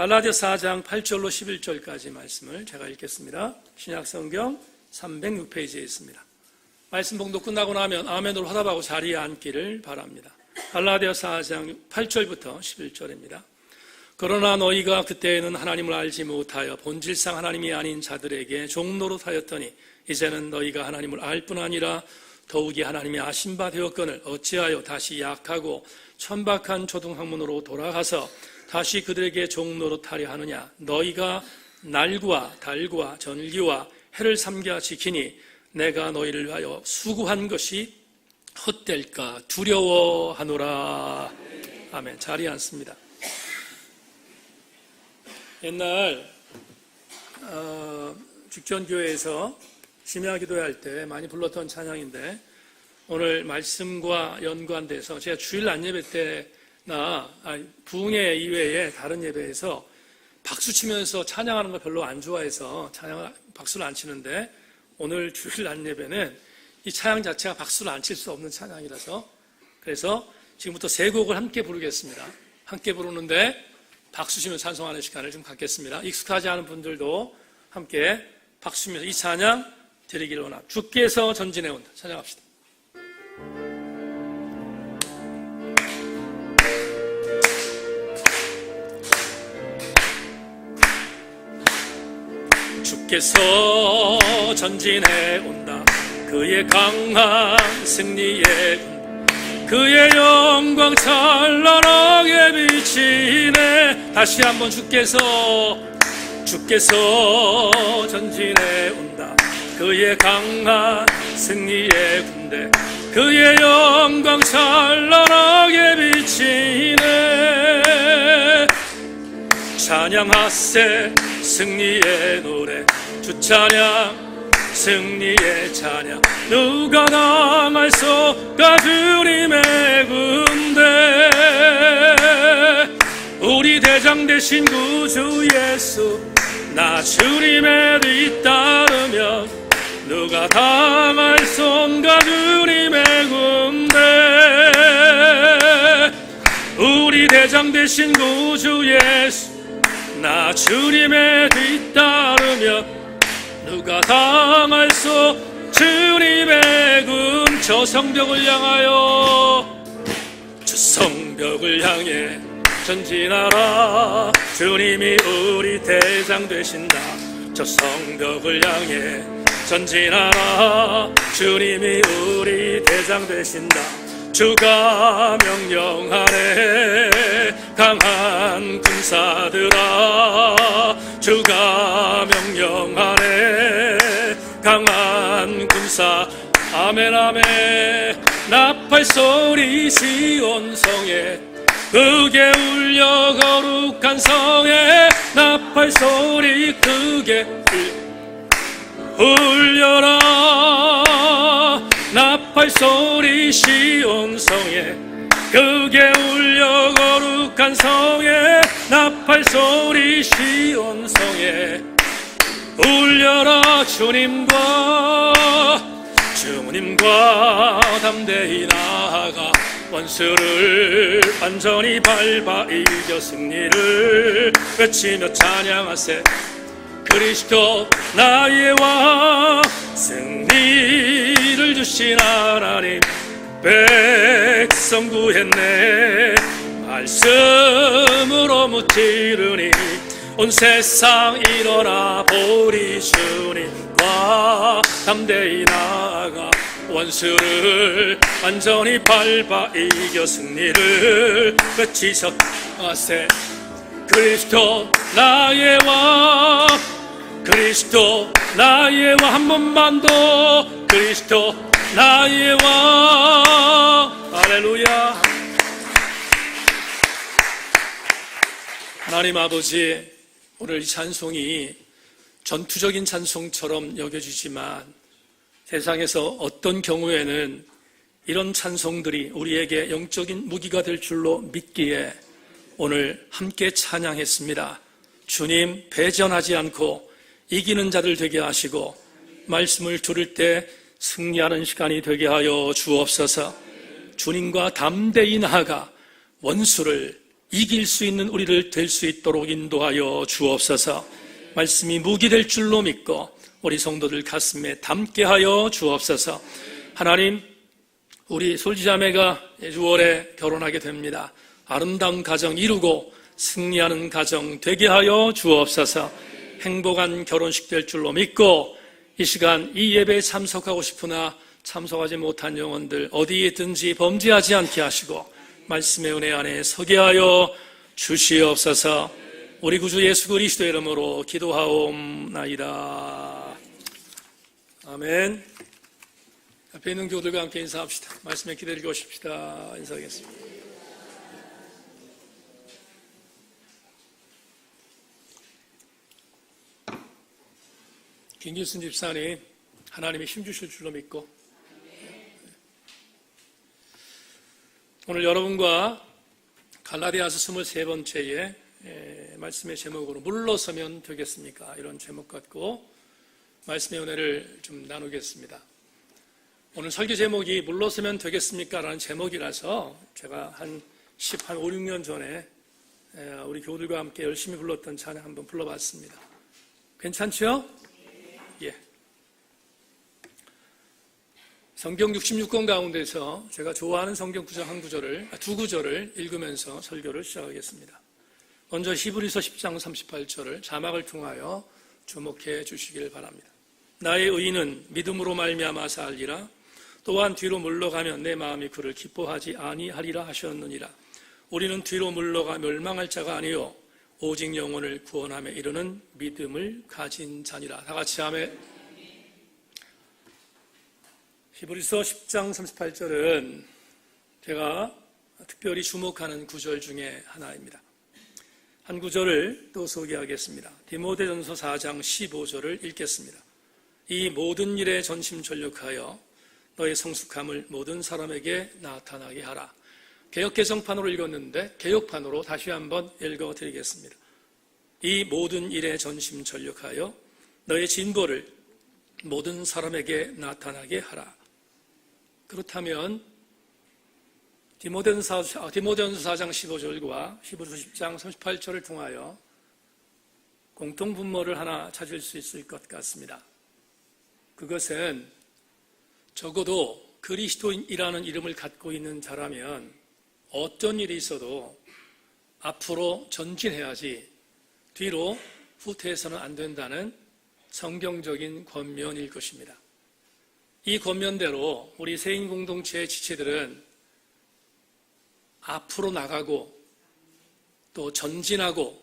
갈라디아서 4장 8절로 11절까지 말씀을 제가 읽겠습니다. 신약성경 306페이지에 있습니다. 말씀 봉독 끝나고 나면 아멘으로 화답하고 자리에 앉기를 바랍니다. 갈라디아서 4장 8절부터 11절입니다. 그러나 너희가 그때에는 하나님을 알지 못하여 본질상 하나님이 아닌 자들에게 종노릇하였더니 이제는 너희가 하나님을 알 뿐 아니라 더욱이 하나님이 아신 바 되었거늘 어찌하여 다시 약하고 천박한 초등학문으로 돌아가서 다시 그들에게 종노릇하려 하느냐. 너희가 날과 달과 전기와 해를 삼가 지키니 내가 너희를 위하여 수고한 것이 헛될까 두려워하노라. 아멘. 자리에 앉습니다. 옛날 직전교회에서 심야 기도할 때 많이 불렀던 찬양인데 오늘 말씀과 연관돼서 제가 주일 안예배 때나 부흥회 이외에 다른 예배에서 박수 치면서 찬양하는 거 별로 안 좋아해서 박수를 안 치는데 오늘 주일 안예배는 이 찬양 자체가 박수를 안 칠 수 없는 찬양이라서 그래서 지금부터 세 곡을 함께 부르겠습니다. 함께 부르는데 박수 치면서 찬송하는 시간을 좀 갖겠습니다. 익숙하지 않은 분들도 함께 박수 치면서 이 찬양 드리기를 원합니다. 주께서 전진해 온다. 찬양합시다. 주께서 전진해 온다. 그의 강한 승리에 그의 영광 찬란하게 비치네. 다시 한번 주께서 전진해 온다. 그의 강한 승리의 군대 그의 영광 찬란하게 비치네. 찬양하세 승리의 노래 주 찬양 승리의 찬양 누가 당할소가 주님의 군대 우리 대장 되신 구주 예수 나 주님의 뒤따르면 누가 당할소가 주님의 군대 우리 대장 되신 구주 예수 나 주님의 뒤따르면 누가 당할소 주님의 군 저 성벽을 향하여 저 성벽을 향해 전진하라 주님이 우리 대장 되신다. 저 성벽을 향해 전진하라 주님이 우리 대장 되신다. 주가 명령하네 강한 군사들아 주가 명령하네 강한 군사 아멘 아멘. 나팔 소리 시온성에 크게 울려 거룩한 성에 나팔 소리 크게 울려라. 나팔 소리 시온성에 크게 울려 거룩한 성에 나팔 소리 시온성에 울려라. 주님과 담대히 나아가 원수를 완전히 밟아 이겨 승리를 외치며 찬양하세. 그리스도 나의 왕 승리를 주신 하나님 백성 구했네. 말씀으로 무찌르니 온 세상 일어나 보리. 주님과 담대히 나아가 원수를 완전히 밟아 이겨 승리를 외치셨세. 그리스도 나의 왕 그리스도 나의 왕 한 번만 더 그리스도 나의 왕 할렐루야. 하나님 아버지 오늘 이 찬송이 전투적인 찬송처럼 여겨지지만 세상에서 어떤 경우에는 이런 찬송들이 우리에게 영적인 무기가 될 줄로 믿기에 오늘 함께 찬양했습니다. 주님 배전하지 않고 이기는 자들 되게 하시고 말씀을 들을 때 승리하는 시간이 되게 하여 주옵소서. 주님과 담대히 나아가 원수를 이길 수 있는 우리를 될 수 있도록 인도하여 주옵소서. 말씀이 무기 될 줄로 믿고 우리 성도들 가슴에 담게 하여 주옵소서. 하나님, 우리 솔지자매가 6월에 결혼하게 됩니다. 아름다운 가정 이루고 승리하는 가정 되게 하여 주옵소서. 행복한 결혼식 될 줄로 믿고 이 시간 이 예배에 참석하고 싶으나 참석하지 못한 영혼들 어디에든지 범죄하지 않게 하시고 말씀의 은혜 안에 서게 하여 주시옵소서. 우리 구주 예수 그리스도의 이름으로 기도하옵나이다. 아멘. 앞에 있는 교우들과 함께 인사합시다. 말씀에 기다리고 오십시다. 인사하겠습니다. 김길순 집사님, 하나님이 힘주실 줄로 믿고 오늘 여러분과 갈라디아서 23번째의 말씀의 제목으로 물러서면 되겠습니까? 이런 제목 갖고 말씀의 은혜를 좀 나누겠습니다. 오늘 설교 제목이 물러서면 되겠습니까? 라는 제목이라서 제가 한 5, 6년 전에 우리 교우들과 함께 열심히 불렀던 찬양 한번 불러봤습니다. 괜찮죠? 예. 성경 66권 가운데서 제가 좋아하는 성경 구절 두 구절을 읽으면서 설교를 시작하겠습니다. 먼저 히브리서 10장 38절을 자막을 통하여 주목해 주시길 바랍니다. 나의 의인은 믿음으로 말미암아 살리라. 또한 뒤로 물러가면 내 마음이 그를 기뻐하지 아니하리라 하셨느니라. 우리는 뒤로 물러가 멸망할 자가 아니요 오직 영혼을 구원함에 이르는 믿음을 가진 자니라. 다 같이 아멘. 히브리서 10장 38절은 제가 특별히 주목하는 구절 중에 하나입니다. 한 구절을 또 소개하겠습니다. 디모데전서 4장 15절을 읽겠습니다. 이 모든 일에 전심전력하여 너의 성숙함을 모든 사람에게 나타나게 하라. 개역개정판으로 읽었는데 개역판으로 다시 한번 읽어드리겠습니다. 이 모든 일에 전심전력하여 너의 진보를 모든 사람에게 나타나게 하라. 그렇다면 디모데전서 4장 15절과 히브리서 10장 38절을 통하여 공통분모를 하나 찾을 수 있을 것 같습니다. 그것은 적어도 그리스도인이라는 이름을 갖고 있는 자라면 어떤 일이 있어도 앞으로 전진해야지 뒤로 후퇴해서는 안 된다는 성경적인 권면일 것입니다. 이 권면대로 우리 세인 공동체의 지체들은 앞으로 나가고 또 전진하고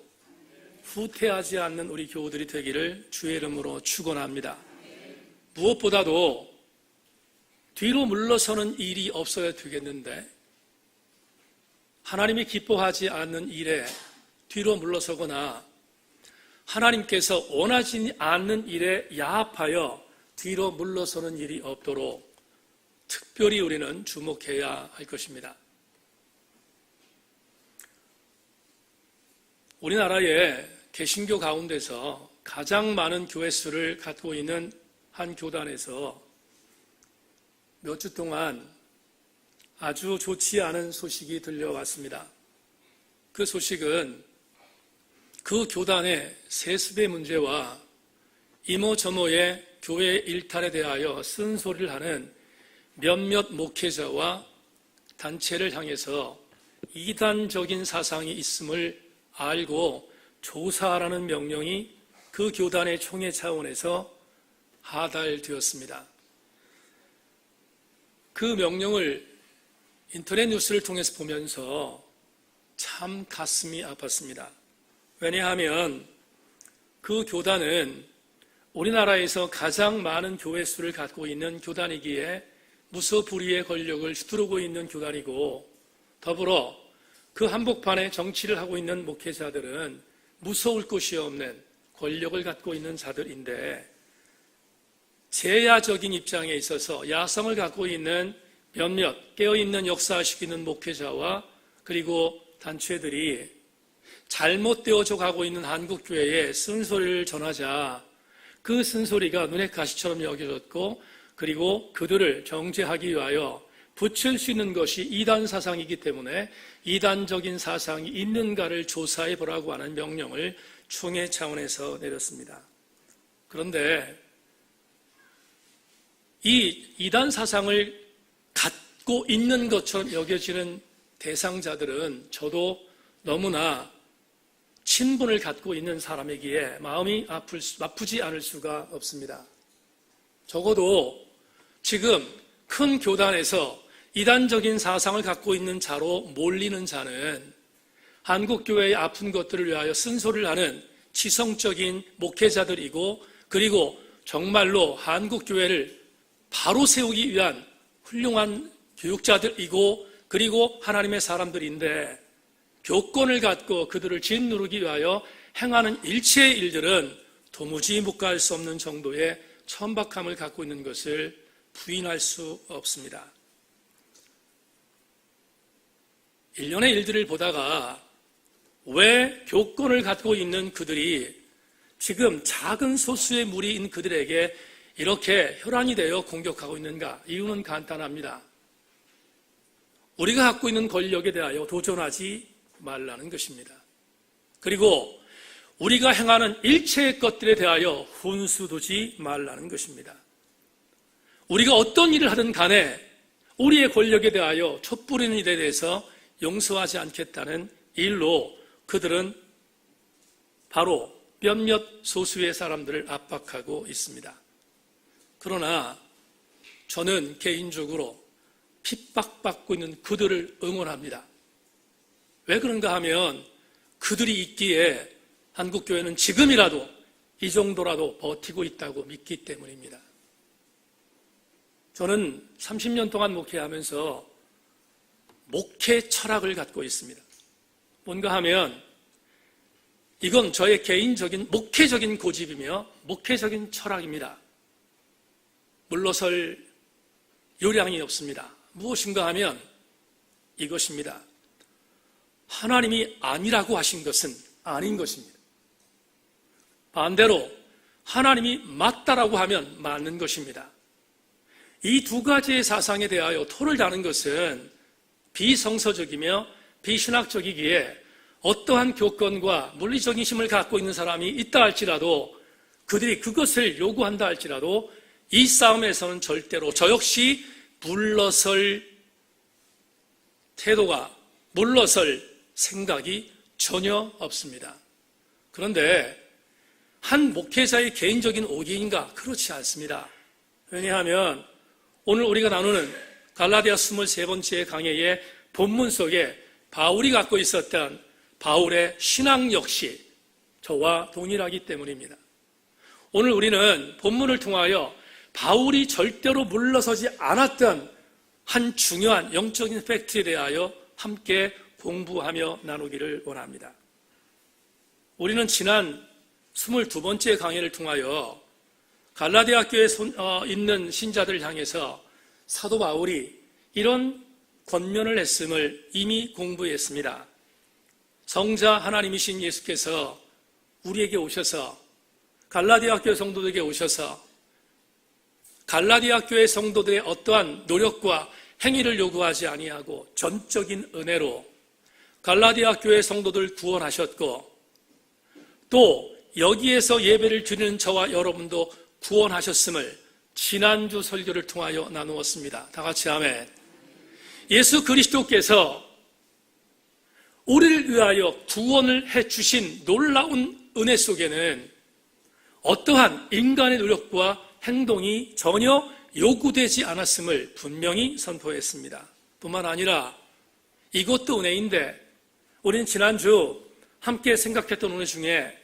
후퇴하지 않는 우리 교우들이 되기를 주의 이름으로 축원합니다. 무엇보다도 뒤로 물러서는 일이 없어야 되겠는데 하나님이 기뻐하지 않는 일에 뒤로 물러서거나 하나님께서 원하지 않는 일에 야합하여 뒤로 물러서는 일이 없도록 특별히 우리는 주목해야 할 것입니다. 우리나라의 개신교 가운데서 가장 많은 교회 수를 갖고 있는 한 교단에서 몇 주 동안 아주 좋지 않은 소식이 들려왔습니다. 그 소식은 그 교단의 세습의 문제와 이모저모의 교회 일탈에 대하여 쓴소리를 하는 몇몇 목회자와 단체를 향해서 이단적인 사상이 있음을 알고 조사하라는 명령이 그 교단의 총회 차원에서 하달되었습니다. 그 명령을 인터넷 뉴스를 통해서 보면서 참 가슴이 아팠습니다. 왜냐하면 그 교단은 우리나라에서 가장 많은 교회 수를 갖고 있는 교단이기에 무소불위의 권력을 휘두르고 있는 교단이고 더불어 그 한복판에 정치를 하고 있는 목회자들은 무서울 것이 없는 권력을 갖고 있는 자들인데 제야적인 입장에 있어서 야성을 갖고 있는 몇몇 깨어있는 역사의식 있는 목회자와 그리고 단체들이 잘못되어져 가고 있는 한국교회에 쓴소리를 전하자 그 쓴소리가 눈의 가시처럼 여겨졌고 그리고 그들을 정죄하기 위하여 붙일 수 있는 것이 이단 사상이기 때문에 이단적인 사상이 있는가를 조사해 보라고 하는 명령을 총회 차원에서 내렸습니다. 그런데 이 이단 사상을 갖고 있는 것처럼 여겨지는 대상자들은 저도 너무나 친분을 갖고 있는 사람이기에 마음이 아프지 않을 수가 없습니다. 적어도 지금 큰 교단에서 이단적인 사상을 갖고 있는 자로 몰리는 자는 한국교회의 아픈 것들을 위하여 쓴소리를 하는 지성적인 목회자들이고, 그리고 정말로 한국교회를 바로 세우기 위한 훌륭한 교육자들이고, 그리고 하나님의 사람들인데, 교권을 갖고 그들을 짓누르기 위하여 행하는 일체의 일들은 도무지 묵과할 수 없는 정도의 천박함을 갖고 있는 것을 부인할 수 없습니다. 일련의 일들을 보다가 왜 교권을 갖고 있는 그들이 지금 작은 소수의 무리인 그들에게 이렇게 혈안이 되어 공격하고 있는가? 이유는 간단합니다. 우리가 갖고 있는 권력에 대하여 도전하지 말라는 것입니다. 그리고 우리가 행하는 일체의 것들에 대하여 훈수 두지 말라는 것입니다. 우리가 어떤 일을 하든 간에 우리의 권력에 대하여 촛불이는 일에 대해서 용서하지 않겠다는 일로 그들은 바로 몇몇 소수의 사람들을 압박하고 있습니다. 그러나 저는 개인적으로 핍박받고 있는 그들을 응원합니다. 왜 그런가 하면 그들이 있기에 한국교회는 지금이라도 이 정도라도 버티고 있다고 믿기 때문입니다. 저는 30년 동안 목회하면서 목회 철학을 갖고 있습니다. 뭔가 하면 이건 저의 개인적인 목회적인 고집이며 목회적인 철학입니다. 물러설 요량이 없습니다. 무엇인가 하면 이것입니다. 하나님이 아니라고 하신 것은 아닌 것입니다. 반대로 하나님이 맞다라고 하면 맞는 것입니다. 이 두 가지의 사상에 대하여 토를 다는 것은 비성서적이며 비신학적이기에 어떠한 교권과 물리적인 힘을 갖고 있는 사람이 있다 할지라도, 그들이 그것을 요구한다 할지라도 이 싸움에서는 절대로 저 역시 물러설 태도가, 물러설 생각이 전혀 없습니다. 그런데 한 목회자의 개인적인 오기인가? 그렇지 않습니다. 왜냐하면 오늘 우리가 나누는 갈라디아 23번째 강해의 본문 속에 바울이 갖고 있었던 바울의 신앙 역시 저와 동일하기 때문입니다. 오늘 우리는 본문을 통하여 바울이 절대로 물러서지 않았던 한 중요한 영적인 팩트에 대하여 함께 공부하며 나누기를 원합니다. 우리는 지난 22번째 강해를 통하여 갈라디아 교회에 있는 신자들을 향해서 사도 바울이 이런 권면을 했음을 이미 공부했습니다. 성자 하나님이신 예수께서 우리에게 오셔서 갈라디아 교회 성도들에게 오셔서 갈라디아 교회 성도들의 어떠한 노력과 행위를 요구하지 아니하고 전적인 은혜로 갈라디아 교회 성도들을 구원하셨고, 또 여기에서 예배를 드리는 저와 여러분도 구원하셨음을 지난주 설교를 통하여 나누었습니다. 다 같이 아멘. 예수 그리스도께서 우리를 위하여 구원을 해주신 놀라운 은혜 속에는 어떠한 인간의 노력과 행동이 전혀 요구되지 않았음을 분명히 선포했습니다. 뿐만 아니라 이것도 은혜인데, 우리는 지난주 함께 생각했던 은혜 중에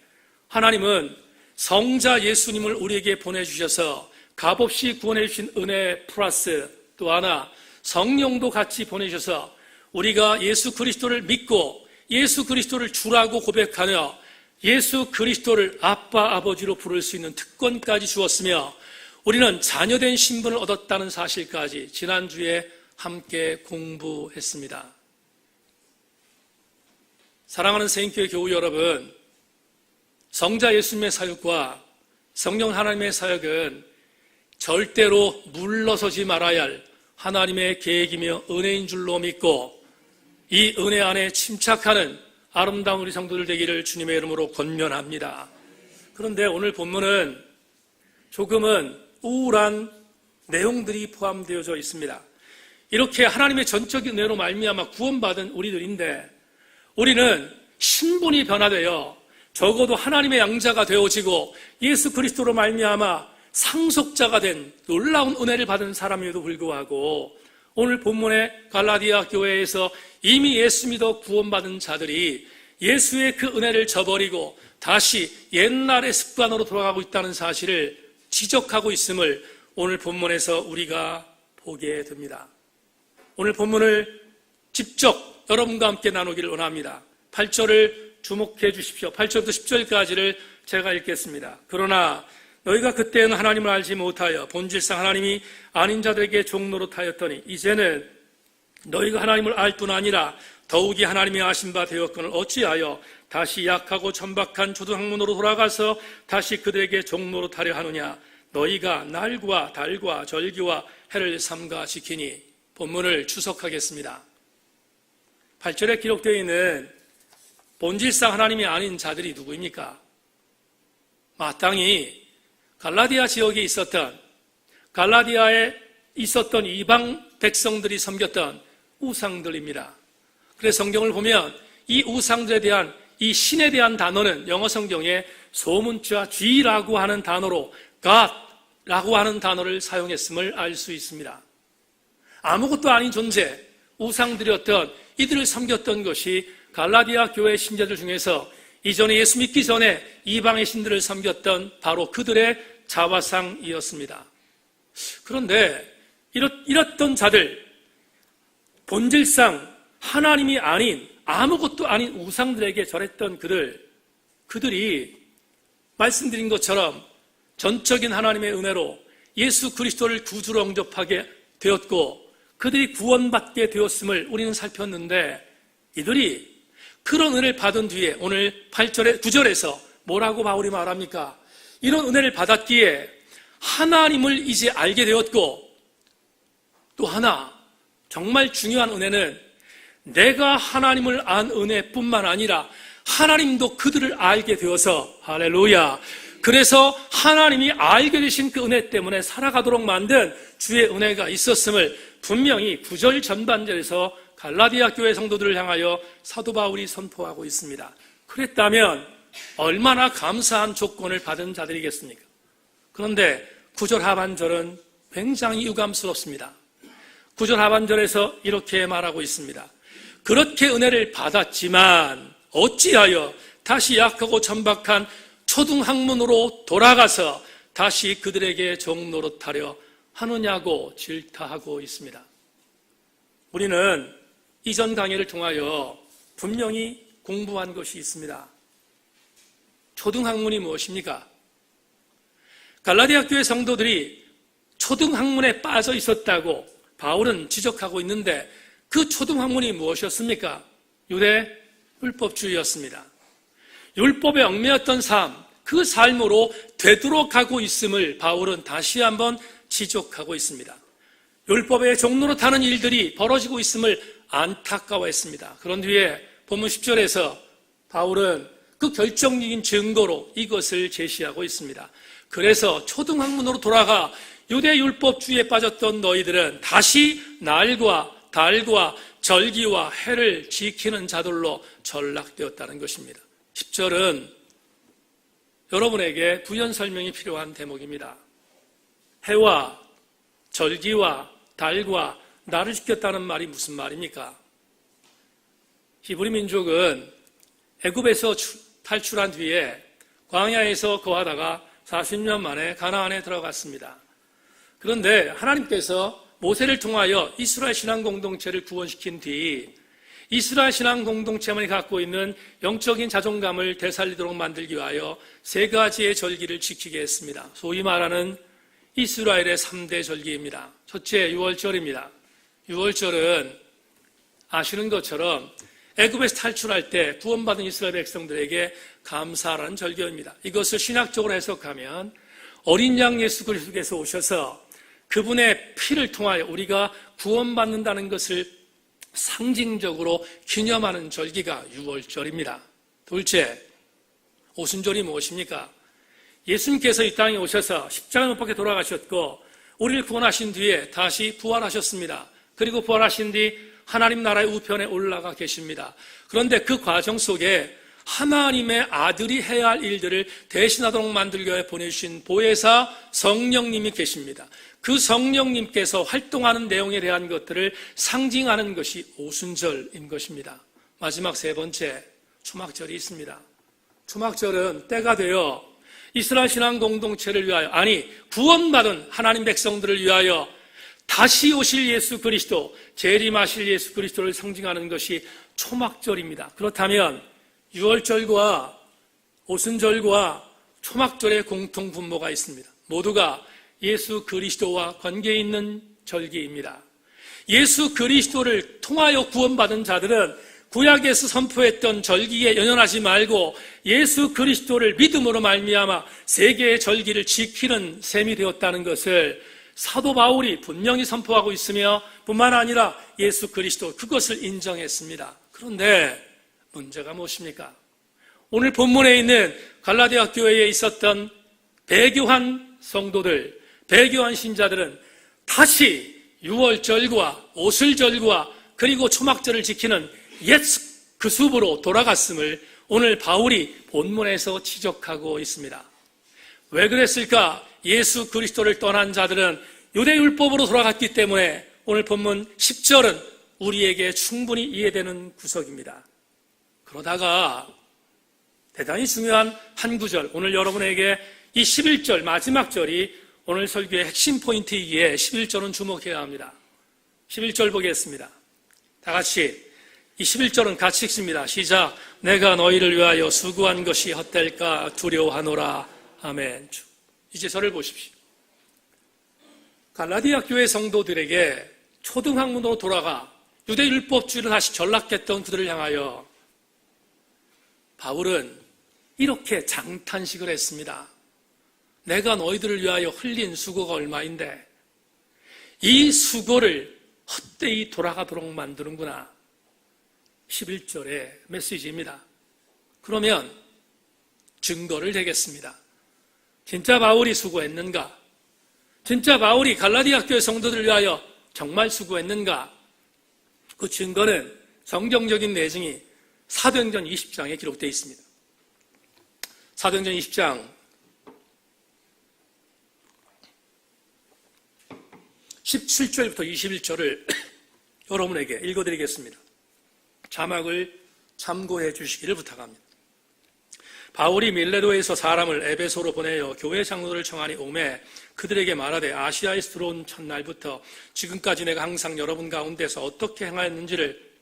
하나님은 성자 예수님을 우리에게 보내주셔서 값없이 구원해 주신 은혜 플러스 또 하나 성령도 같이 보내주셔서 우리가 예수 그리스도를 믿고 예수 그리스도를 주라고 고백하며 예수 그리스도를 아빠 아버지로 부를 수 있는 특권까지 주었으며 우리는 자녀된 신분을 얻었다는 사실까지 지난주에 함께 공부했습니다. 사랑하는 세인교회 교우 여러분, 성자 예수님의 사역과 성령 하나님의 사역은 절대로 물러서지 말아야 할 하나님의 계획이며 은혜인 줄로 믿고 이 은혜 안에 침착하는 아름다운 우리 성도들 되기를 주님의 이름으로 권면합니다. 그런데 오늘 본문은 조금은 우울한 내용들이 포함되어져 있습니다. 이렇게 하나님의 전적인 은혜로 말미암아 구원받은 우리들인데 우리는 신분이 변화되어 적어도 하나님의 양자가 되어지고 예수 그리스도로 말미암아 상속자가 된 놀라운 은혜를 받은 사람임에도 불구하고 오늘 본문의 갈라디아 교회에서 이미 예수 믿어 구원받은 자들이 예수의 그 은혜를 저버리고 다시 옛날의 습관으로 돌아가고 있다는 사실을 지적하고 있음을 오늘 본문에서 우리가 보게 됩니다. 오늘 본문을 직접 여러분과 함께 나누기를 원합니다. 8절을 주목해 주십시오. 8절부터 10절까지를 제가 읽겠습니다. 그러나 너희가 그때는 하나님을 알지 못하여 본질상 하나님이 아닌 자들에게 종노릇하였더니 이제는 너희가 하나님을 알 뿐 아니라 더욱이 하나님이 아신 바 되었거늘 어찌하여 다시 약하고 천박한 초등학문으로 돌아가서 다시 그들에게 종노릇하려 하느냐. 너희가 날과 달과 절기와 해를 삼가 지키니. 본문을 추석하겠습니다. 8절에 기록되어 있는 본질상 하나님이 아닌 자들이 누구입니까? 마땅히 갈라디아 지역에 있었던, 갈라디아에 있었던 이방 백성들이 섬겼던 우상들입니다. 그래서 성경을 보면 이 우상들에 대한, 이 신에 대한 단어는 영어 성경에 소문자 G라고 하는 단어로 God라고 하는 단어를 사용했음을 알 수 있습니다. 아무것도 아닌 존재, 우상들이었던 이들을 섬겼던 것이 갈라디아 교회 신자들 중에서 이전에 예수 믿기 전에 이방의 신들을 섬겼던 바로 그들의 자화상이었습니다. 그런데 이랬던 자들, 본질상 하나님이 아닌 아무것도 아닌 우상들에게 절했던 그들이 말씀드린 것처럼 전적인 하나님의 은혜로 예수 그리스도를 구주로 영접하게 되었고 그들이 구원받게 되었음을 우리는 살폈는데 이들이 그런 은혜를 받은 뒤에 오늘 8절에 9절에서 뭐라고 바울이 말합니까? 이런 은혜를 받았기에 하나님을 이제 알게 되었고 또 하나 정말 중요한 은혜는 내가 하나님을 안 은혜뿐만 아니라 하나님도 그들을 알게 되어서 할렐루야. 그래서 하나님이 알게 되신 그 은혜 때문에 살아가도록 만든 주의 은혜가 있었음을 분명히 9절 전반절에서 갈라디아 교회 성도들을 향하여 사도 바울이 선포하고 있습니다. 그랬다면 얼마나 감사한 조건을 받은 자들이겠습니까? 그런데 9절 하반절은 굉장히 유감스럽습니다. 9절 하반절에서 이렇게 말하고 있습니다. 그렇게 은혜를 받았지만 어찌하여 다시 약하고 천박한 초등학문으로 돌아가서 다시 그들에게 종노릇하려 하느냐고 질타하고 있습니다. 우리는 이전 강의를 통하여 분명히 공부한 것이 있습니다. 초등학문이 무엇입니까? 갈라디아 교회 성도들이 초등학문에 빠져 있었다고 바울은 지적하고 있는데 그 초등학문이 무엇이었습니까? 유대 율법주의였습니다. 율법에 얽매였던 삶, 그 삶으로 되도록하고 있음을 바울은 다시 한번 지적하고 있습니다. 율법의 종노릇하는 일들이 벌어지고 있음을 안타까워했습니다. 그런 뒤에 본문 10절에서 바울은 그 결정적인 증거로 이것을 제시하고 있습니다. 그래서 초등학문으로 돌아가 유대 율법주의에 빠졌던 너희들은 다시 날과 달과 절기와 해를 지키는 자들로 전락되었다는 것입니다. 10절은 여러분에게 부연 설명이 필요한 대목입니다. 해와 절기와 달과 날을 지켰다는 말이 무슨 말입니까? 히브리 민족은 애굽에서 탈출한 뒤에 광야에서 거하다가 40년 만에 가나안에 들어갔습니다. 그런데 하나님께서 모세를 통하여 이스라엘 신앙 공동체를 구원시킨 뒤 이스라엘 신앙 공동체만이 갖고 있는 영적인 자존감을 되살리도록 만들기 위하여 3가지의 절기를 지키게 했습니다. 소위 말하는 이스라엘의 3대 절기입니다. 첫째, 유월절입니다. 유월절은 아시는 것처럼 애굽에서 탈출할 때 구원받은 이스라엘 백성들에게 감사하라는 절기입니다. 이것을 신학적으로 해석하면 어린 양 예수 그리스도께서 오셔서 그분의 피를 통하여 우리가 구원받는다는 것을 상징적으로 기념하는 절기가 유월절입니다. 둘째, 오순절이 무엇입니까? 예수님께서 이 땅에 오셔서 십자가 못 박혀 돌아가셨고 우리를 구원하신 뒤에 다시 부활하셨습니다. 그리고 부활하신 뒤 하나님 나라의 우편에 올라가 계십니다. 그런데 그 과정 속에 하나님의 아들이 해야 할 일들을 대신하도록 만들기 위해 보내주신 보혜사 성령님이 계십니다. 그 성령님께서 활동하는 내용에 대한 것들을 상징하는 것이 오순절인 것입니다. 마지막 세 번째, 초막절이 있습니다. 초막절은 때가 되어 이스라엘 신앙 공동체를 위하여, 아니 구원받은 하나님 백성들을 위하여 다시 오실 예수 그리스도, 재림하실 예수 그리스도를 상징하는 것이 초막절입니다. 그렇다면 유월절과 오순절과 초막절의 공통 분모가 있습니다. 모두가 예수 그리스도와 관계 있는 절기입니다. 예수 그리스도를 통하여 구원받은 자들은 구약에서 선포했던 절기에 연연하지 말고 예수 그리스도를 믿음으로 말미암아 세계의 절기를 지키는 셈이 되었다는 것을 사도 바울이 분명히 선포하고 있으며 뿐만 아니라 예수 그리스도 그것을 인정했습니다. 그런데 문제가 무엇입니까? 오늘 본문에 있는 갈라디아 교회에 있었던 배교한 성도들, 배교한 신자들은 다시 유월절과 오슬절과 그리고 초막절을 지키는 옛 그 숲으로 돌아갔음을 오늘 바울이 본문에서 지적하고 있습니다. 왜 그랬을까? 예수 그리스도를 떠난 자들은 유대율법으로 돌아갔기 때문에 오늘 본문 10절은 우리에게 충분히 이해되는 구석입니다. 그러다가 대단히 중요한 한 구절, 오늘 여러분에게 이 11절 마지막 절이 오늘 설교의 핵심 포인트이기에 11절은 주목해야 합니다. 11절 보겠습니다. 다 같이 이 11절은 같이 읽습니다. 시작. 내가 너희를 위하여 수고한 것이 헛될까 두려워하노라. 아멘. 이제 저를 보십시오. 갈라디아 교회 성도들에게 초등학문으로 돌아가 유대율법주의를 다시 전락했던 그들을 향하여 바울은 이렇게 장탄식을 했습니다. 내가 너희들을 위하여 흘린 수고가 얼마인데 이 수고를 헛되이 돌아가도록 만드는구나. 11절의 메시지입니다. 그러면 증거를 대겠습니다. 진짜 바울이 수고했는가? 진짜 바울이 갈라디아 교회 성도들을 위하여 정말 수고했는가? 그 증거는 성경적인 내용이 사도행전 20장에 기록되어 있습니다. 사도행전 20장 17절부터 21절을 여러분에게 읽어드리겠습니다. 자막을 참고해 주시기를 부탁합니다. 바울이 밀레도에서 사람을 에베소로 보내어 교회 장로들을 청하니 오매 그들에게 말하되 아시아에서 들어온 첫날부터 지금까지 내가 항상 여러분 가운데서 어떻게 행하였는지를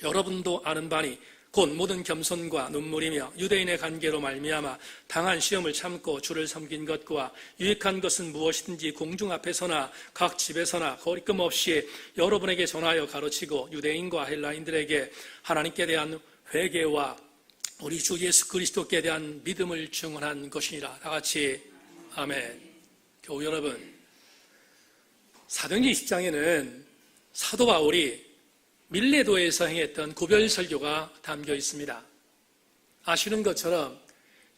여러분도 아는 바니 곧 모든 겸손과 눈물이며 유대인의 관계로 말미암아 당한 시험을 참고 주를 섬긴 것과 유익한 것은 무엇이든지 공중 앞에서나 각 집에서나 거리낌 없이 여러분에게 전하여 가르치고 유대인과 헬라인들에게 하나님께 대한 회개와 우리 주 예수 그리스도께 대한 믿음을 증언한 것이니라. 다 같이 아멘. 교우 여러분, 사도행전 20장에는 사도 바울이 밀레도에서 행했던 구별 설교가 담겨 있습니다. 아시는 것처럼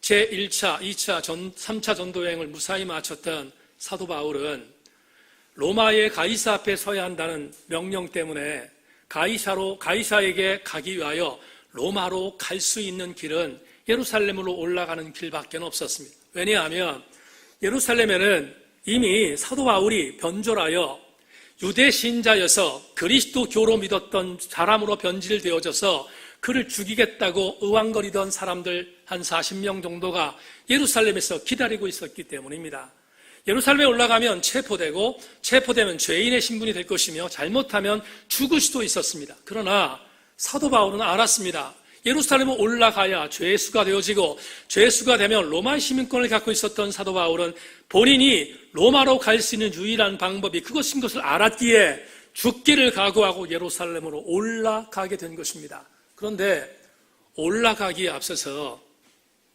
제1차, 2차, 3차 전도 여행을 무사히 마쳤던 사도 바울은 로마의 가이사 앞에 서야 한다는 명령 때문에 가이사에게 가기 위하여 로마로 갈 수 있는 길은 예루살렘으로 올라가는 길밖에 없었습니다. 왜냐하면 예루살렘에는 이미 사도 바울이 변절하여 유대 신자여서 그리스도교로 믿었던 사람으로 변질되어져서 그를 죽이겠다고 의왕거리던 사람들 한 40명 정도가 예루살렘에서 기다리고 있었기 때문입니다. 예루살렘에 올라가면 체포되면 죄인의 신분이 될 것이며 잘못하면 죽을 수도 있었습니다. 그러나 사도 바울은 알았습니다. 예루살렘에 올라가야 죄수가 되어지고 죄수가 되면 로마 시민권을 갖고 있었던 사도 바울은 본인이 로마로 갈 수 있는 유일한 방법이 그것인 것을 알았기에 죽기를 각오하고 예루살렘으로 올라가게 된 것입니다. 그런데 올라가기에 앞서서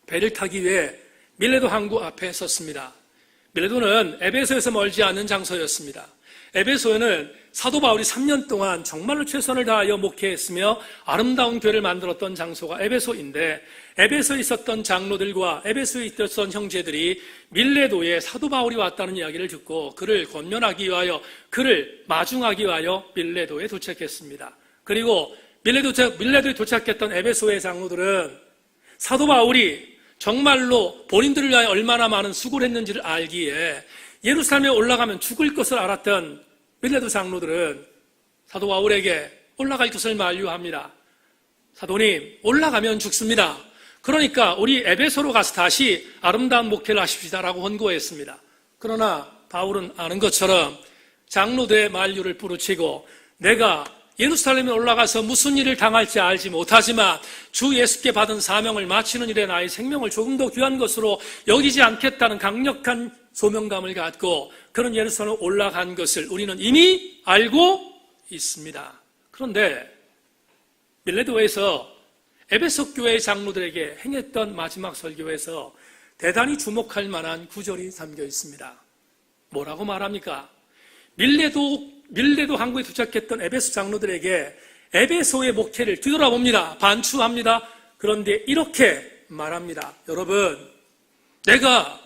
배를 타기 위해 밀레도 항구 앞에 섰습니다. 밀레도는 에베소에서 멀지 않은 장소였습니다. 에베소에는 사도 바울이 3년 동안 정말로 최선을 다하여 목회했으며 아름다운 교회를 만들었던 장소가 에베소인데, 에베소에 있었던 장로들과 에베소에 있었던 형제들이 밀레도에 사도 바울이 왔다는 이야기를 듣고 그를 권면하기 위하여, 그를 마중하기 위하여 밀레도에 도착했습니다. 그리고 밀레도에 도착했던 에베소의 장로들은 사도 바울이 정말로 본인들을 위하여 얼마나 많은 수고를 했는지를 알기에 예루살렘에 올라가면 죽을 것을 알았던 밀레도 장로들은 사도 바울에게 올라갈 것을 만류합니다. 사도님, 올라가면 죽습니다. 그러니까 우리 에베소로 가서 다시 아름다운 목회를 하십시다라고 권고했습니다. 그러나 바울은 아는 것처럼 장로들의 만류를 부르치고, 내가 예루살렘에 올라가서 무슨 일을 당할지 알지 못하지만 주 예수께 받은 사명을 마치는 일에 나의 생명을 조금 더 귀한 것으로 여기지 않겠다는 강력한 소명감을 갖고 그런 예루살렘에 올라간 것을 우리는 이미 알고 있습니다. 그런데 밀레도에서 에베소 교회의 장로들에게 행했던 마지막 설교에서 대단히 주목할 만한 구절이 담겨 있습니다. 뭐라고 말합니까? 밀레도 항구에 도착했던 에베소 장로들에게 에베소의 목회를 뒤돌아봅니다. 반추합니다. 그런데 이렇게 말합니다. 여러분, 내가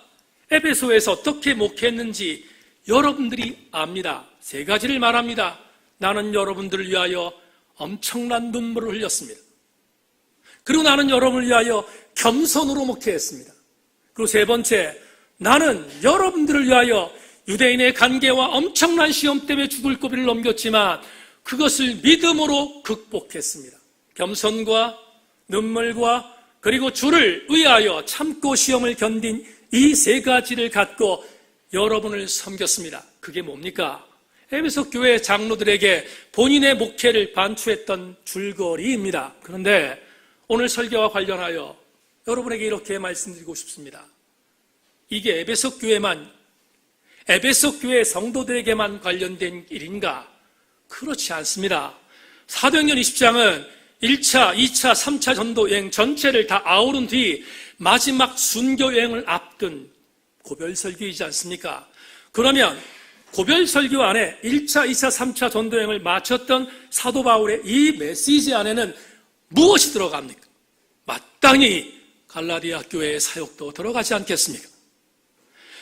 에베소에서 어떻게 목회했는지 여러분들이 압니다. 3가지를 말합니다. 나는 여러분들을 위하여 엄청난 눈물을 흘렸습니다. 그리고 나는 여러분을 위하여 겸손으로 목회했습니다. 그리고 3번째, 나는 여러분들을 위하여 유대인의 관계와 엄청난 시험 때문에 죽을 고비를 넘겼지만 그것을 믿음으로 극복했습니다. 겸손과 눈물과 그리고 주를 위하여 참고 시험을 견딘 이 3가지를 갖고 여러분을 섬겼습니다. 그게 뭡니까? 에베소 교회 장로들에게 본인의 목회를 반추했던 줄거리입니다. 그런데 오늘 설교와 관련하여 여러분에게 이렇게 말씀드리고 싶습니다. 이게 에베소 교회 성도들에게만 관련된 일인가? 그렇지 않습니다. 사도행전 20장은 1차, 2차, 3차 전도 여행 전체를 다 아우른 뒤 마지막 순교 여행을 앞둔 고별 설교이지 않습니까? 그러면 고별 설교 안에 1차, 2차, 3차 전도 여행을 마쳤던 사도 바울의 이 메시지 안에는 무엇이 들어갑니까? 마땅히 갈라디아 교회의 사역도 들어가지 않겠습니까?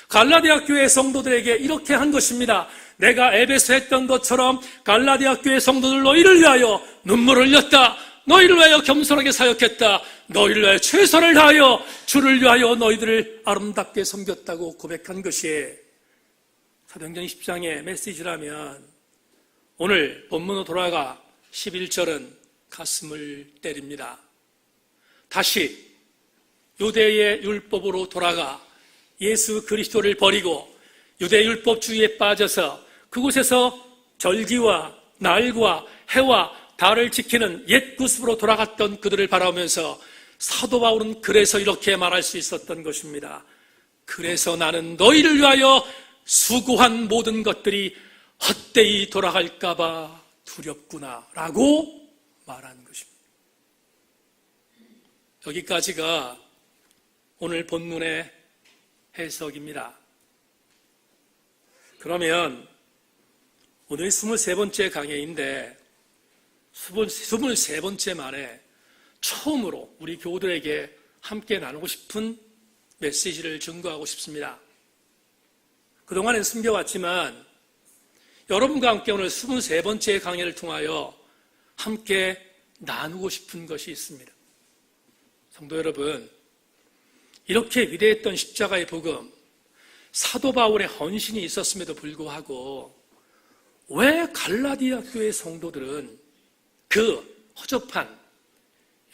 갈라디아 교회 성도들에게 이렇게 한 것입니다. 내가 에베소 했던 것처럼 갈라디아 교회 성도들 너희를 위하여 눈물을 흘렸다. 너희를 위하여 겸손하게 사역했다. 너희를 위하여 최선을 다하여 주를 위하여 너희들을 아름답게 섬겼다고 고백한 것이 사도행전 20장의 메시지라면 오늘 본문으로 돌아가 11절은 가슴을 때립니다. 다시 유대의 율법으로 돌아가 예수 그리스도를 버리고 유대 율법주의에 빠져서 그곳에서 절기와 날과 해와 달을 지키는 옛 구습으로 돌아갔던 그들을 바라보면서 사도 바울은 그래서 이렇게 말할 수 있었던 것입니다. 그래서 나는 너희를 위하여 수고한 모든 것들이 헛되이 돌아갈까 봐 두렵구나 라고 말한 것입니다. 여기까지가 오늘 본문의 해석입니다. 그러면 오늘 23번째 강해인데 23번째 만에 처음으로 우리 교우들에게 함께 나누고 싶은 메시지를 증거하고 싶습니다. 그동안엔 숨겨왔지만 여러분과 함께 오늘 23번째 강해를 통하여 함께 나누고 싶은 것이 있습니다. 성도 여러분, 이렇게 위대했던 십자가의 복음, 사도 바울의 헌신이 있었음에도 불구하고 왜 갈라디아 교회 성도들은 그 허접한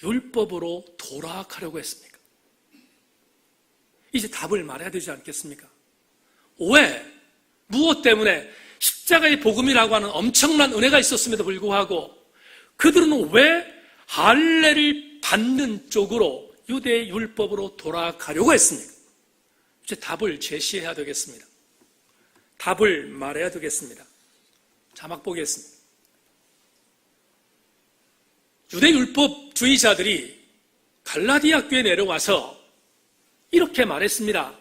율법으로 돌아가려고 했습니까? 이제 답을 말해야 되지 않겠습니까? 왜? 무엇 때문에? 십자가의 복음이라고 하는 엄청난 은혜가 있었음에도 불구하고 그들은 왜 할례를 받는 쪽으로 유대의 율법으로 돌아가려고 했습니까? 이제 답을 제시해야 되겠습니다. 답을 말해야 되겠습니다. 자막 보겠습니다. 유대 율법주의자들이 갈라디아 교회에 내려와서 이렇게 말했습니다.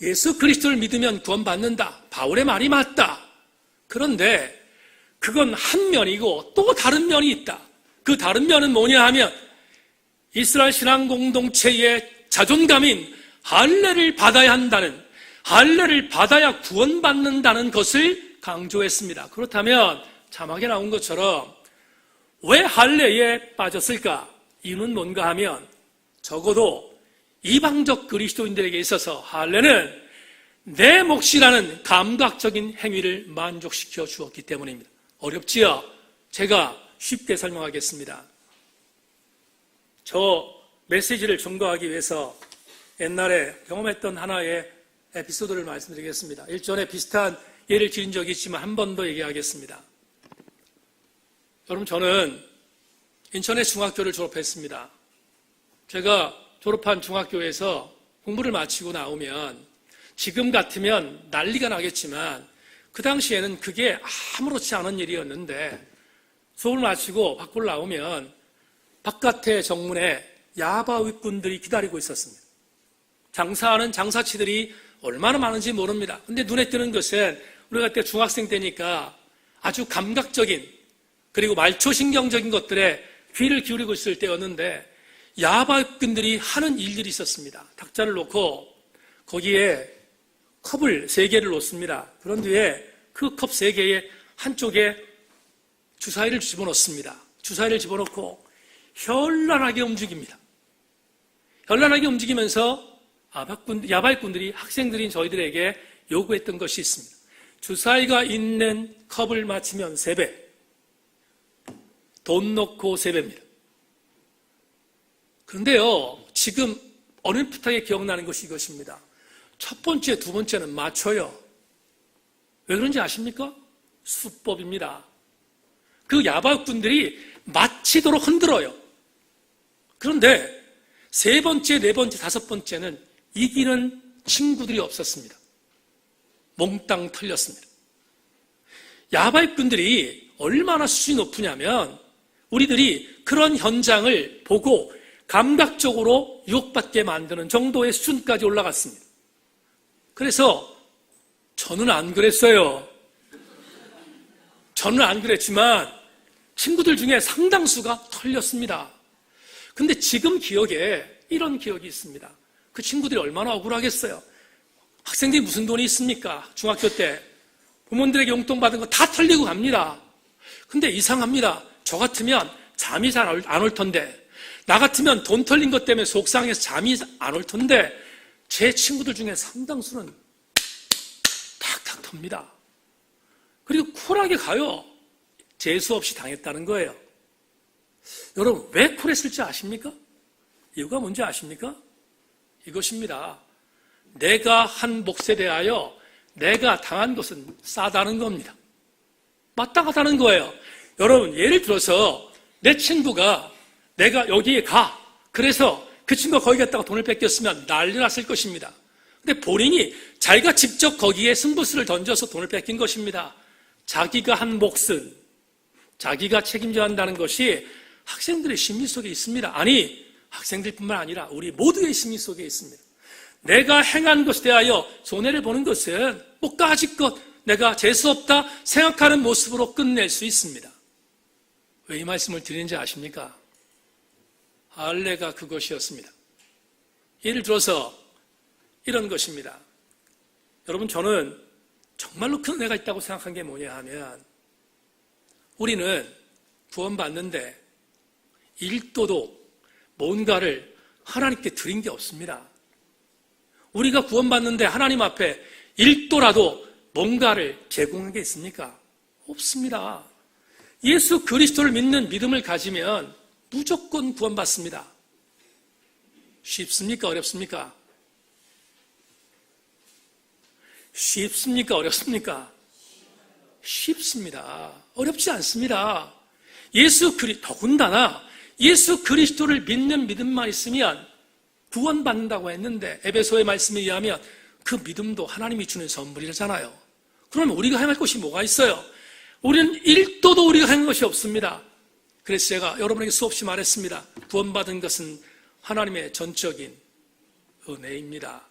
예수 그리스도를 믿으면 구원받는다. 바울의 말이 맞다. 그런데 그건 한 면이고 또 다른 면이 있다. 그 다른 면은 뭐냐 하면 이스라엘 신앙 공동체의 자존감인 할례를 받아야 한다는, 할례를 받아야 구원받는다는 것을 강조했습니다. 그렇다면 자막에 나온 것처럼 왜 할례에 빠졌을까? 이유는 뭔가 하면 적어도 이방적 그리스도인들에게 있어서 할례는 내 몫이라는 감각적인 행위를 만족시켜 주었기 때문입니다. 어렵지요? 제가 쉽게 설명하겠습니다. 저 메시지를 증거하기 위해서 옛날에 경험했던 하나의 에피소드를 말씀드리겠습니다. 일전에 비슷한 예를 드린 적이 있지만 한 번 더 얘기하겠습니다. 여러분, 저는 인천의 중학교를 졸업했습니다. 제가 졸업한 중학교에서 공부를 마치고 나오면 지금 같으면 난리가 나겠지만 그 당시에는 그게 아무렇지 않은 일이었는데 수업을 마치고 밖으로 나오면 바깥의 정문에 야바위꾼들이 기다리고 있었습니다. 장사하는 장사치들이 얼마나 많은지 모릅니다. 근데 눈에 띄는 것은 우리가 그때 중학생 때니까 아주 감각적인 그리고 말초신경적인 것들에 귀를 기울이고 있을 때였는데 야바위꾼들이 하는 일들이 있었습니다. 탁자를 놓고 거기에 컵을 3개를 놓습니다. 그런 뒤에 그 컵 3개의 한쪽에 주사위를 집어넣습니다. 주사위를 집어넣고 현란하게 움직입니다. 현란하게 움직이면서 야바위꾼들이 학생들인 저희들에게 요구했던 것이 있습니다. 주사위가 있는 컵을 맞히면 3배, 돈 넣고 3배입니다. 그런데요, 지금 어렴풋하게 기억나는 것이 이것입니다. 첫 번째, 두 번째는 맞춰요. 왜 그런지 아십니까? 수법입니다. 그 야바위꾼들이 맞히도록 흔들어요. 그런데 3번째, 4번째, 5번째는 이기는 친구들이 없었습니다. 몽땅 털렸습니다. 야바위꾼들이 얼마나 수준이 높으냐면 우리들이 그런 현장을 보고 감각적으로 유혹받게 만드는 정도의 수준까지 올라갔습니다. 그래서 저는 안 그랬어요. 저는 안 그랬지만 친구들 중에 상당수가 털렸습니다. 근데 지금 기억에 이런 기억이 있습니다. 그 친구들이 얼마나 억울하겠어요. 학생들이 무슨 돈이 있습니까? 중학교 때 부모님들에게 용돈 받은 거 다 털리고 갑니다. 근데 이상합니다. 저 같으면 잠이 잘 안 올 텐데, 나 같으면 돈 털린 것 때문에 속상해서 잠이 안 올 텐데 제 친구들 중에 상당수는 탁탁 텁니다. 그리고 쿨하게 가요. 재수 없이 당했다는 거예요. 여러분, 왜 쿨했을지 아십니까? 이유가 뭔지 아십니까? 이것입니다. 내가 한 몫에 대하여 내가 당한 것은 싸다는 겁니다. 마땅하다는 거예요. 여러분, 예를 들어서 내 친구가 내가 여기에 가. 그래서 그 친구가 거기 갔다가 돈을 뺏겼으면 난리 났을 것입니다. 근데 본인이 자기가 직접 거기에 승부수를 던져서 돈을 뺏긴 것입니다. 자기가 한 몫은 자기가 책임져야 한다는 것이 학생들의 심리 속에 있습니다. 아니, 학생들뿐만 아니라 우리 모두의 심리 속에 있습니다. 내가 행한 것에 대하여 손해를 보는 것은 까짓것 내가 재수없다 생각하는 모습으로 끝낼 수 있습니다. 왜 이 말씀을 드리는지 아십니까? 할례가 그것이었습니다. 예를 들어서 이런 것입니다. 여러분, 저는 정말로 큰 은혜가 있다고 생각한 게 뭐냐 하면 우리는 구원받는데 1도도 뭔가를 하나님께 드린 게 없습니다. 우리가 구원받는데 하나님 앞에 1도라도 뭔가를 제공한 게 있습니까? 없습니다. 예수 그리스도를 믿는 믿음을 가지면 무조건 구원받습니다. 쉽습니까? 어렵습니까? 쉽습니까? 어렵습니까? 쉽습니다. 어렵지 않습니다. 더군다나 예수 그리스도를 믿는 믿음만 있으면 구원받는다고 했는데 에베소의 말씀에 의하면 그 믿음도 하나님이 주는 선물이잖아요. 그러면 우리가 행할 것이 뭐가 있어요? 우리는 1도도 우리가 행한 것이 없습니다. 그래서 제가 여러분에게 수없이 말했습니다. 구원받은 것은 하나님의 전적인 은혜입니다.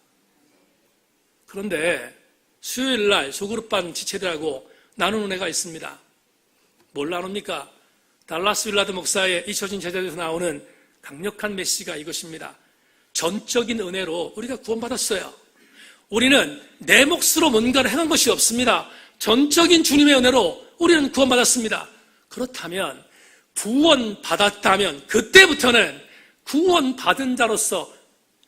그런데 수요일 날 소그룹반 지체들하고 나눈 은혜가 있습니다. 뭘 나눕니까? 달라스 윌라드 목사의 잊혀진 제자들에서 나오는 강력한 메시지가 이것입니다. 전적인 은혜로 우리가 구원받았어요. 우리는 내 몫으로 뭔가를 행한 것이 없습니다. 전적인 주님의 은혜로 우리는 구원받았습니다. 그렇다면 구원받았다면 그때부터는 구원받은 자로서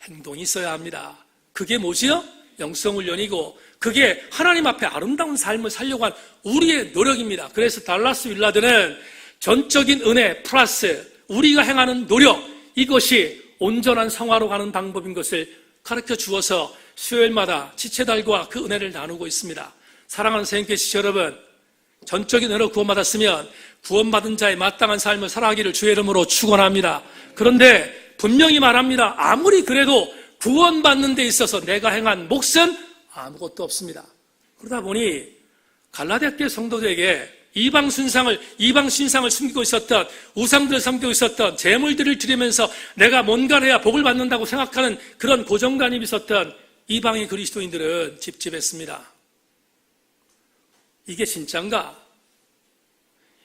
행동이 있어야 합니다. 그게 뭐지요? 영성훈련이고 그게 하나님 앞에 아름다운 삶을 살려고 한 우리의 노력입니다. 그래서 달라스 윌라드는 전적인 은혜 플러스 우리가 행하는 노력, 이것이 온전한 성화로 가는 방법인 것을 가르쳐 주어서 수요일마다 지체들과 그 은혜를 나누고 있습니다. 사랑하는 새인교회 지체 여러분, 전적인 은혜로 구원받았으면 구원받은 자의 마땅한 삶을 살아가기를 주의 이름으로 축원합니다. 그런데 분명히 말합니다. 아무리 그래도 구원받는 데 있어서 내가 행한 몫은 아무것도 없습니다. 그러다 보니 갈라디아 교회 성도들에게 이방 신상을 숨기고 있었던, 우상들을 섬기고 있었던, 재물들을 드리면서 내가 뭔가를 해야 복을 받는다고 생각하는 그런 고정관념이 있었던 이방의 그리스도인들은 찝찝했습니다. 이게 진짠가?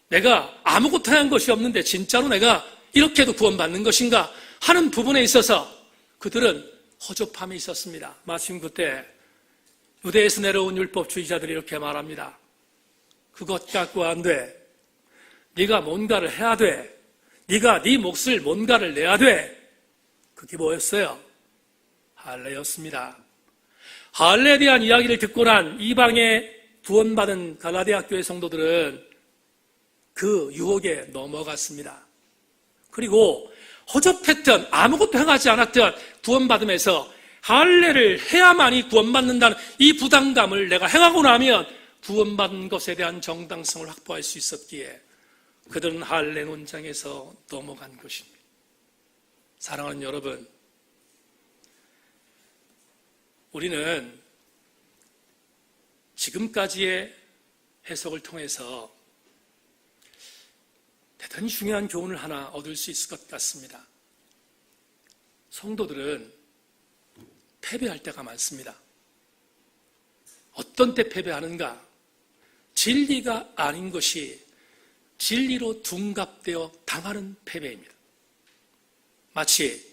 내가 아무것도 한 것이 없는데 진짜로 내가 이렇게 해도 구원받는 것인가 하는 부분에 있어서 그들은 허접함이 있었습니다. 마침 그때 유대에서 내려온 율법주의자들이 이렇게 말합니다. 그것 갖고 안 돼. 네가 뭔가를 해야 돼. 네가 네 몫을 뭔가를 내야 돼. 그게 뭐였어요? 할례였습니다. 할례에 대한 이야기를 듣고 난 이방의 구원받은 갈라디아 교회 성도들은 그 유혹에 넘어갔습니다. 그리고 허접했던, 아무것도 행하지 않았던 구원받음에서 할례를 해야만이 구원받는다는 이 부담감을 내가 행하고 나면 구원받은 것에 대한 정당성을 확보할 수 있었기에 그들은 할례 논장에서 넘어간 것입니다. 사랑하는 여러분, 우리는 지금까지의 해석을 통해서 대단히 중요한 교훈을 하나 얻을 수 있을 것 같습니다. 성도들은 패배할 때가 많습니다. 어떤 때 패배하는가? 진리가 아닌 것이 진리로 둔갑되어 당하는 패배입니다. 마치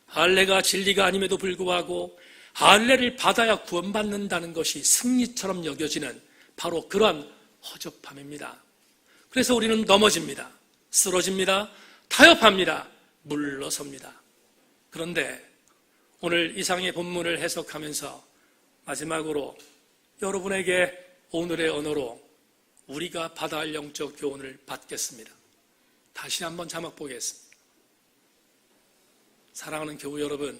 할례가 진리가 아님에도 불구하고 할례를 받아야 구원받는다는 것이 승리처럼 여겨지는 바로 그러한 허접함입니다. 그래서 우리는 넘어집니다. 쓰러집니다. 타협합니다. 물러섭니다. 그런데 오늘 이상의 본문을 해석하면서 마지막으로 여러분에게 오늘의 언어로 우리가 받아야 할 영적 교훈을 받겠습니다. 다시 한번 자막 보겠습니다. 사랑하는 교우 여러분,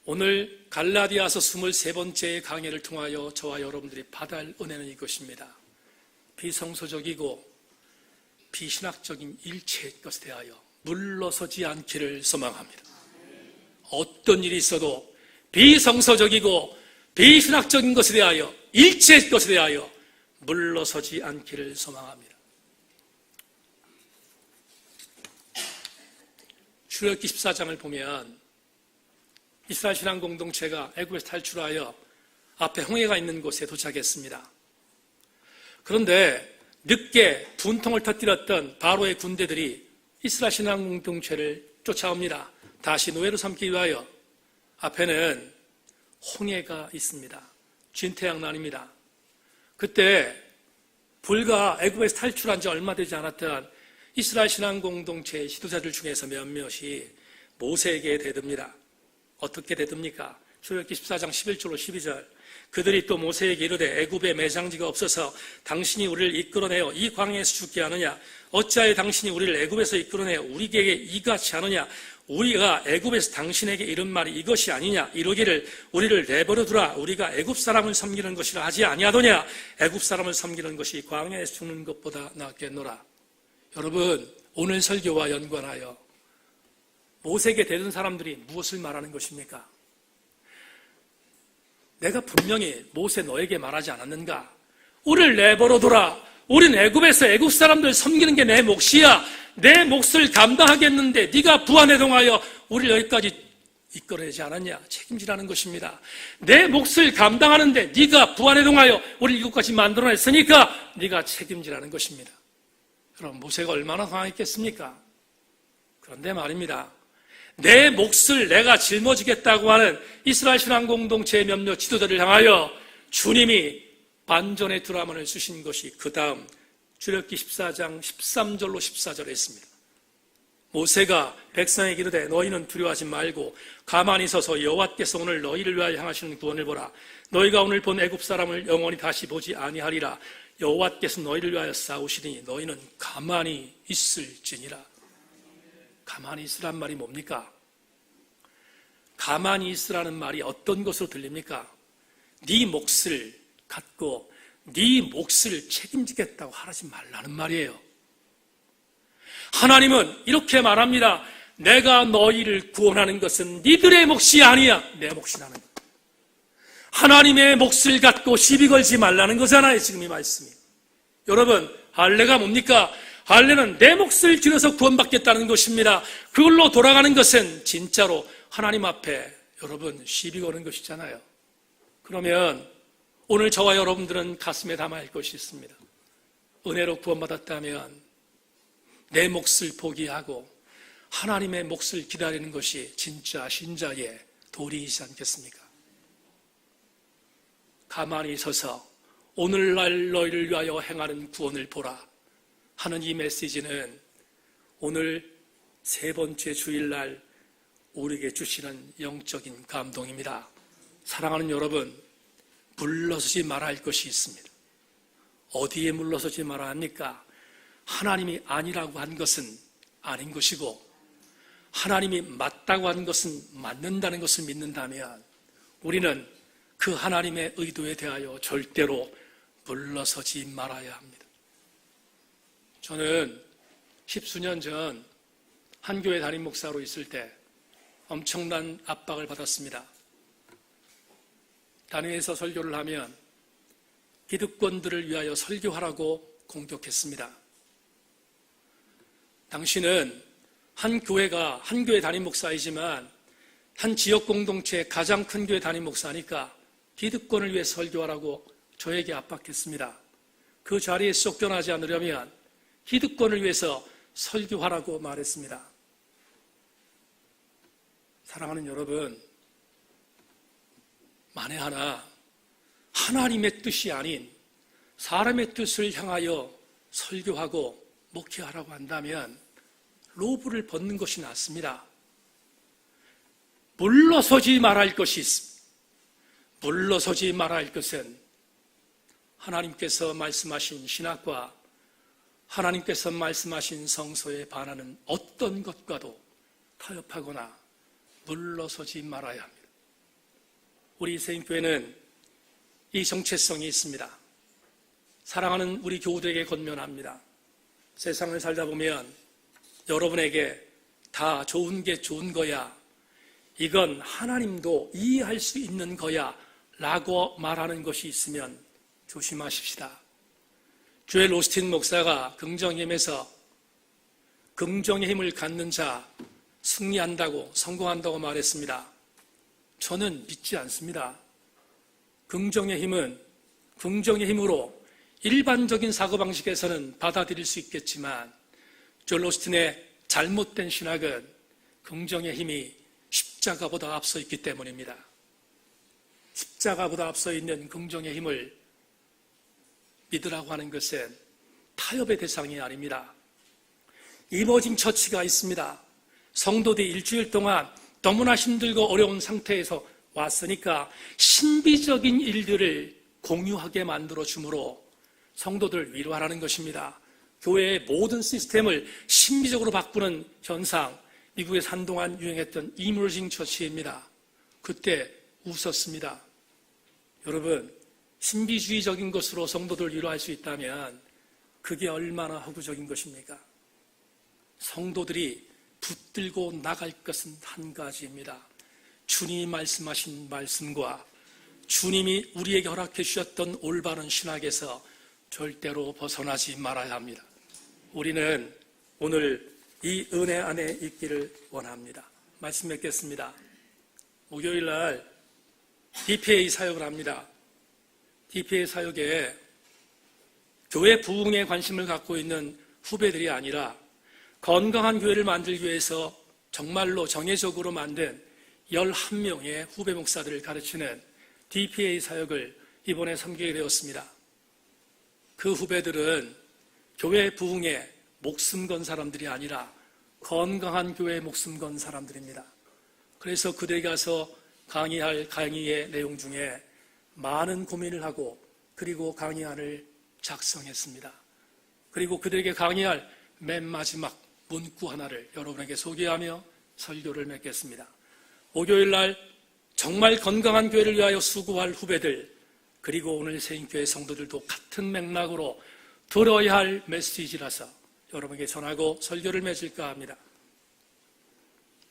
오늘 갈라디아서 23번째 강해를 통하여 저와 여러분들이 받아야 할 은혜는 이것입니다. 비성서적이고 비신학적인 일체의 것에 대하여 물러서지 않기를 소망합니다. 어떤 일이 있어도 비성서적이고 비신학적인 것에 대하여 일체의 것에 대하여 물러서지 않기를 소망합니다. 출애굽기 14장을 보면 이스라엘 신앙 공동체가 애굽에서 탈출하여 앞에 홍해가 있는 곳에 도착했습니다. 그런데 늦게 분통을 터뜨렸던 바로의 군대들이 이스라엘 신앙 공동체를 쫓아옵니다. 다시 노예로 삼기 위하여. 앞에는 홍해가 있습니다. 진태양난입니다. 그때 불과 애굽에서 탈출한 지 얼마 되지 않았던 이스라엘 신앙 공동체의 지도자들 중에서 몇몇이 모세에게 대듭니다. 어떻게 대듭니까? 출애굽기 14장 11절로 12절. 그들이 또 모세에게 이르되 애굽에 매장지가 없어서 당신이 우리를 이끌어내어 이 광야에서 죽게 하느냐? 어찌하여 당신이 우리를 애굽에서 이끌어내어 우리에게 이같이 하느냐? 우리가 애굽에서 당신에게 이른 말이 이것이 아니냐? 이러기를 우리를 내버려 두라. 우리가 애굽 사람을 섬기는 것이라 하지 아니하더냐? 애굽 사람을 섬기는 것이 광야에서 죽는 것보다 낫겠노라. 여러분, 오늘 설교와 연관하여 모세에게 대든 사람들이 무엇을 말하는 것입니까? 내가 분명히 모세 너에게 말하지 않았는가? 우리를 내버려 둬라. 우린 애굽에서 애굽 사람들 섬기는 게 내 몫이야. 내 몫을 감당하겠는데 네가 부안해동하여 우리를 여기까지 이끌어내지 않았냐? 책임지라는 것입니다. 내 몫을 감당하는데 네가 부활에 동하여 우리 이곳까지 만들어냈으니까 네가 책임지라는 것입니다. 그럼 모세가 얼마나 당황했겠습니까? 그런데 말입니다. 내 몫을 내가 짊어지겠다고 하는 이스라엘 신앙 공동체의 몇몇 지도자를 향하여 주님이 반전의 드라마를 주신 것이 그 다음 출애굽기 14장 13절로 14절에 있습니다. 모세가 백성에게 이르되 너희는 두려워하지 말고 가만히 서서 여호와께서 오늘 너희를 위하여 향하시는 구원을 보라. 너희가 오늘 본 애굽 사람을 영원히 다시 보지 아니하리라. 여호와께서 너희를 위하여 싸우시리니 너희는 가만히 있을지니라. 가만히 있으란 말이 뭡니까? 가만히 있으라는 말이 어떤 것으로 들립니까? 네 몫을 갖고 네 몫을 책임지겠다고 하지 말라는 말이에요. 하나님은 이렇게 말합니다. 내가 너희를 구원하는 것은 니들의 몫이 아니야. 내 몫이 나는 것. 하나님의 몫을 갖고 시비 걸지 말라는 거잖아요. 지금 이 말씀이. 여러분, 할례가 뭡니까? 할례는 내 몫을 들여서 구원받겠다는 것입니다. 그걸로 돌아가는 것은 진짜로 하나님 앞에 여러분 시비 거는 것이잖아요. 그러면 오늘 저와 여러분들은 가슴에 담아야 할 것이 있습니다. 은혜로 구원받았다면 내 몫을 포기하고 하나님의 몫을 기다리는 것이 진짜 신자의 도리이지 않겠습니까? 가만히 서서 오늘날 너희를 위하여 행하는 구원을 보라 하는 이 메시지는 오늘 세 번째 주일날 우리에게 주시는 영적인 감동입니다. 사랑하는 여러분, 물러서지 말아야 할 것이 있습니다. 어디에 물러서지 말아야 합니까? 하나님이 아니라고 한 것은 아닌 것이고 하나님이 맞다고 한 것은 맞는다는 것을 믿는다면 우리는 그 하나님의 의도에 대하여 절대로 물러서지 말아야 합니다. 저는 10수년 전 한 교회 담임 목사로 있을 때 엄청난 압박을 받았습니다. 단회에서 설교를 하면 기득권들을 위하여 설교하라고 공격했습니다. 당시는 한 교회 담임 목사이지만 한 지역 공동체의 가장 큰 교회 담임 목사니까 기득권을 위해 설교하라고 저에게 압박했습니다. 그 자리에 쫓겨나지 않으려면 기득권을 위해서 설교하라고 말했습니다. 사랑하는 여러분, 만에 하나 하나님의 뜻이 아닌 사람의 뜻을 향하여 설교하고 목회하라고 한다면 로브를 벗는 것이 낫습니다. 물러서지 말아야 할 것이 있습니다. 물러서지 말아야 할 것은 하나님께서 말씀하신 신학과 하나님께서 말씀하신 성서에 반하는 어떤 것과도 타협하거나 물러서지 말아야 합니다. 우리 세인교회는 이 정체성이 있습니다. 사랑하는 우리 교우들에게 권면합니다. 세상을 살다 보면 여러분에게 다 좋은 게 좋은 거야, 이건 하나님도 이해할 수 있는 거야 라고 말하는 것이 있으면 조심하십시다. 조엘 오스틴 목사가 긍정의 힘에서 긍정의 힘을 갖는 자 승리한다고 성공한다고 말했습니다. 저는 믿지 않습니다. 긍정의 힘은 긍정의 힘으로 일반적인 사고방식에서는 받아들일 수 있겠지만 조엘 오스틴의 잘못된 신학은 긍정의 힘이 십자가보다 앞서 있기 때문입니다. 십자가보다 앞서 있는 긍정의 힘을 믿으라고 하는 것은 타협의 대상이 아닙니다. 이머징 처치가 있습니다. 성도들이 일주일 동안 너무나 힘들고 어려운 상태에서 왔으니까 신비적인 일들을 공유하게 만들어주므로 성도들을 위로하라는 것입니다. 교회의 모든 시스템을 신비적으로 바꾸는 현상, 미국에서 한동안 유행했던 이머징 처치입니다. 그때 웃었습니다. 여러분, 신비주의적인 것으로 성도들을 위로할 수 있다면 그게 얼마나 허구적인 것입니까? 성도들이 붙들고 나갈 것은 한 가지입니다. 주님이 말씀하신 말씀과 주님이 우리에게 허락해 주셨던 올바른 신학에서 절대로 벗어나지 말아야 합니다. 우리는 오늘 이 은혜 안에 있기를 원합니다. 말씀 맺겠습니다. 목요일 날 DPA 사역을 합니다. DPA 사역에 교회 부흥에 관심을 갖고 있는 후배들이 아니라 건강한 교회를 만들기 위해서 정말로 정예적으로 만든 11명의 후배 목사들을 가르치는 DPA 사역을 이번에 섬기게 되었습니다. 그 후배들은 교회 부흥에 목숨 건 사람들이 아니라 건강한 교회에 목숨 건 사람들입니다. 그래서 그들에게 가서 강의할 강의의 내용 중에 많은 고민을 하고 그리고 강의안을 작성했습니다. 그리고 그들에게 강의할 맨 마지막 문구 하나를 여러분에게 소개하며 설교를 맺겠습니다. 목요일 날 정말 건강한 교회를 위하여 수고할 후배들, 그리고 오늘 세인교회 성도들도 같은 맥락으로 들어야 할 메시지라서 여러분에게 전하고 설교를 맺을까 합니다.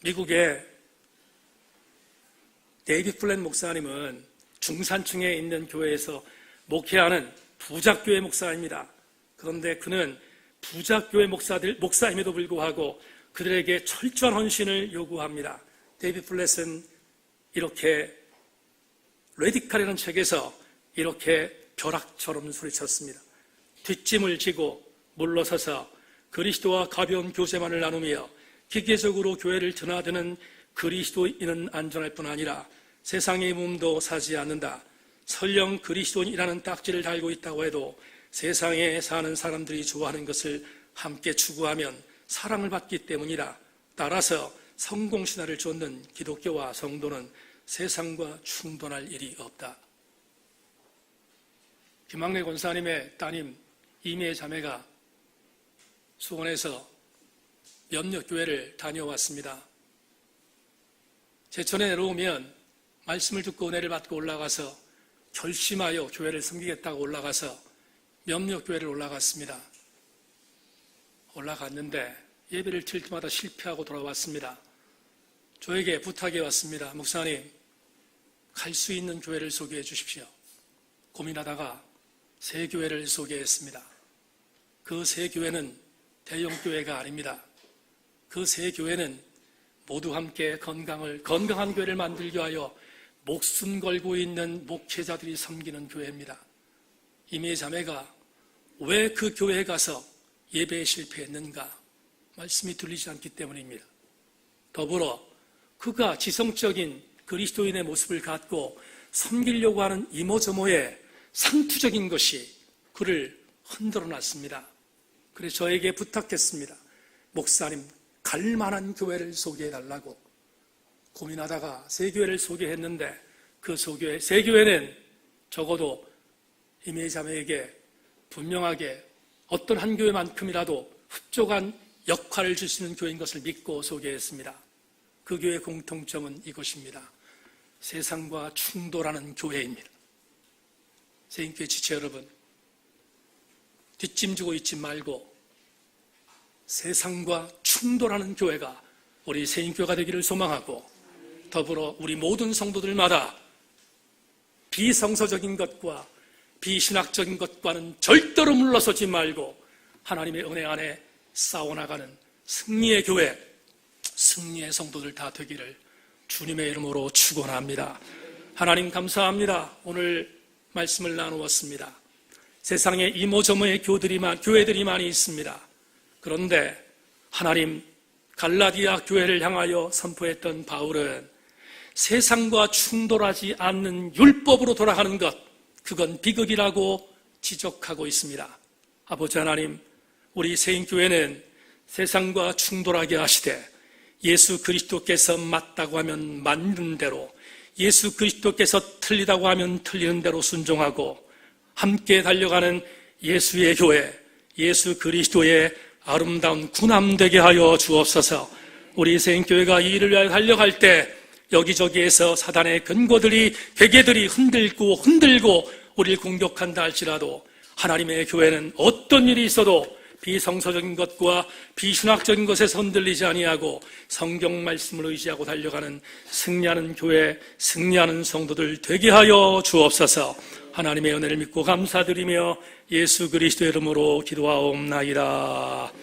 미국의 데이빗 플랜 목사님은 중산층에 있는 교회에서 목회하는 부작교회 목사입니다. 그런데 그는 부작교회 목사임에도 불구하고 그들에게 철저한 헌신을 요구합니다. 데이빗 플랫은 이렇게 레디칼이라는 책에서 이렇게 벼락처럼 소리쳤습니다. 뒷짐을 지고 물러서서 그리스도와 가벼운 교제만을 나누며 기계적으로 교회를 드나드는 그리스도인은 안전할 뿐 아니라 세상의 몸도 사지 않는다. 설령 그리스도인이라는 딱지를 달고 있다고 해도 세상에 사는 사람들이 좋아하는 것을 함께 추구하면 사랑을 받기 때문이라. 따라서 성공신화를 쫓는 기독교와 성도는 세상과 충돌할 일이 없다. 김학래 권사님의 따님 이미애 자매가 수원에서 몇몇교회를 다녀왔습니다. 제천에 내려오면 말씀을 듣고 은혜를 받고 올라가서 결심하여 교회를 섬기겠다고 올라가서 몇몇 교회를 올라갔습니다. 올라갔는데 예배를 드릴 때마다 실패하고 돌아왔습니다. 저에게 부탁이 왔습니다. 목사님, 갈 수 있는 교회를 소개해 주십시오. 고민하다가 세 교회를 소개했습니다. 그 세 교회는 대형 교회가 아닙니다. 그 세 교회는 모두 함께 건강한 교회를 만들기 위하여 목숨 걸고 있는 목회자들이 섬기는 교회입니다. 이미애 자매가 왜 그 교회에 가서 예배에 실패했는가? 말씀이 들리지 않기 때문입니다. 더불어 그가 지성적인 그리스도인의 모습을 갖고 섬기려고 하는 이모저모의 상투적인 것이 그를 흔들어 놨습니다. 그래서 저에게 부탁했습니다. 목사님, 갈 만한 교회를 소개해달라고. 고민하다가 세 교회를 소개했는데 그 세 교회는 적어도 이미애 자매에게 분명하게 어떤 한 교회만큼이라도 흡족한 역할을 줄 수 있는 교회인 것을 믿고 소개했습니다. 그 교회의 공통점은 이것입니다. 세상과 충돌하는 교회입니다. 세인교회 지체 여러분, 뒷짐지고 있지 말고 세상과 충돌하는 교회가 우리 세인교회가 되기를 소망하고, 더불어 우리 모든 성도들마다 비성서적인 것과 비신학적인 것과는 절대로 물러서지 말고 하나님의 은혜 안에 싸워나가는 승리의 교회, 승리의 성도들 다 되기를 주님의 이름으로 축원합니다. 하나님 감사합니다. 오늘 말씀을 나누었습니다. 세상에 이모저모의 교회들이 많이 있습니다. 그런데 하나님, 갈라디아 교회를 향하여 선포했던 바울은 세상과 충돌하지 않는 율법으로 돌아가는 것, 그건 비극이라고 지적하고 있습니다. 아버지 하나님, 우리 세인교회는 세상과 충돌하게 하시되 예수 그리스도께서 맞다고 하면 맞는 대로, 예수 그리스도께서 틀리다고 하면 틀리는 대로 순종하고 함께 달려가는 예수의 교회, 예수 그리스도의 아름다운 구남되게 하여 주옵소서. 우리 세인교회가 이 일을 위하여 달려갈 때 여기저기에서 사단의 근거들이, 괴계들이 흔들고 우리를 공격한다 할지라도 하나님의 교회는 어떤 일이 있어도 비성서적인 것과 비신학적인 것에서 흔들리지 아니하고 성경 말씀을 의지하고 달려가는 승리하는 교회, 승리하는 성도들 되게 하여 주옵소서. 하나님의 은혜를 믿고 감사드리며 예수 그리스도의 이름으로 기도하옵나이다.